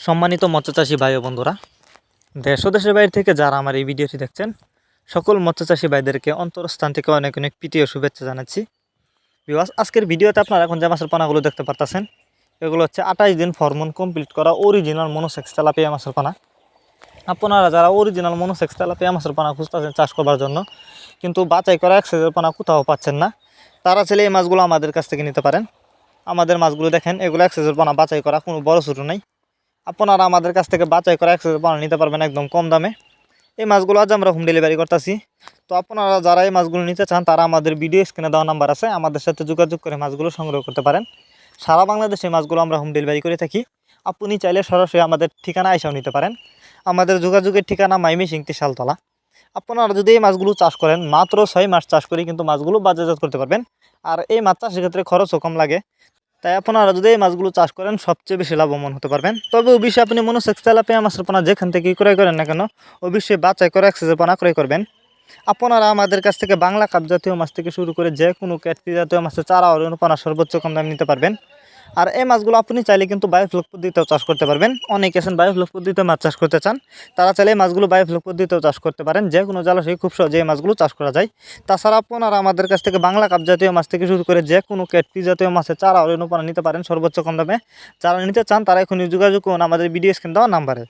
সম্মানিত মৎস্যচাষী ভাই ও বন্ধুরা, দেশ ও দেশের বাইরে থেকে যারা আমার এই ভিডিওটি দেখছেন সকল মৎস্যচাষী ভাইদেরকে অন্তরস্থান থেকে অনেক অনেক প্রীতি ও শুভেচ্ছা জানাচ্ছি। বিকজ আজকের ভিডিওতে আপনারা এখন যে মাছের পানাগুলো দেখতে পারতেছেন এগুলো হচ্ছে 28 দিন ফরমন কমপ্লিট করা অরিজিনাল মনোসেক্স তেলাপিয়া মাছের পানা। আপনারা যারা অরিজিনাল মনোসেক্স তেলাপিয়া মাছের পানা খুঁজতেছেন চাষ করার জন্য কিন্তু বাছাই করা এক সাইজের পানা কোথাও পাচ্ছেন না, তারা চাইলে এই মাছগুলো আমাদের কাছ থেকে নিতে পারেন। আমাদের মাছগুলো দেখেন, এগুলো এক সাইজের পানা বাছাই করা, কোনো বড় ছোটো নেই। আপনারা আমাদের কাছ থেকে বাছাই করা একসাথে পানা নিতে পারবেন একদম কম দামে। এই মাছগুলো আজ আমরা হোম ডেলিভারি করতেছি। তো আপনারা যারা এই মাছগুলো নিতে চান তারা আমাদের ভিডিও স্ক্রিনে দেওয়া নাম্বার আছে, আমাদের সাথে যোগাযোগ করে মাছগুলো সংগ্রহ করতে পারেন। সারা বাংলাদেশে এই মাছগুলো আমরা হোম ডেলিভারি করে থাকি। আপনি চাইলে সরাসরি আমাদের ঠিকানা এসেও নিতে পারেন। আমাদের যোগাযোগের ঠিকানা মাইমিসিং শালতলা। আপনারা যদি এই মাছগুলো চাষ করেন মাত্র 6 মাস চাষ করে কিন্তু মাছগুলো বাজারজাত করতে পারবেন। আর এই মাছ চাষের ক্ষেত্রে খরচও কম লাগে। তাই আপনারা যদি এই মাছগুলো চাষ করেন সবচেয়ে বেশি লাভবান হতে পারবেন। তবে অবশ্যই আপনি মনোসেক্স তেলাপিয়া মাছের পোনা যেখান থেকে ক্রয় করেন না কেন অবশ্যই বাছাই করে একসাথে পোনা ক্রয় করবেন। আপনারা আমাদের কাছ থেকে বাংলা কাপ জাতীয় মাছ থেকে শুরু করে যে কোনো ক্যাটফি জাতীয় মাছের চারা ও পোনা সর্বোচ্চ কম দামে নিতে পারবেন। আর এই মাছগুলো আপনি চাইলে কিন্তু বায়োফ্লক পদ্ধতিতেও চাষ করতে পারবেন। অনেকে আছেন বায়োফ্লক পদ্ধতিতে মাছ চাষ করতে চান, তারা চাইলে এই মাছগুলো বায়োফ্লক পদ্ধতিতেও চাষ করতে পারেন। যে কোনো জলাশয়ে খুব সহজে এই মাছগুলো চাষ করা যায়। তাছাড়া আপনারা আমাদের কাছ থেকে বাংলা কাপ জাতীয় মাছ থেকে শুরু করে যে কোনো ক্যাটফি জাতীয় মাছের চারা ও পোনা নিতে পারেন সর্বোচ্চ কম দামে। যারা নিতে চান তারা এখনই যোগাযোগ করুন আমাদের ভিডিও স্ক্রিনে দেওয়া নাম্বারে।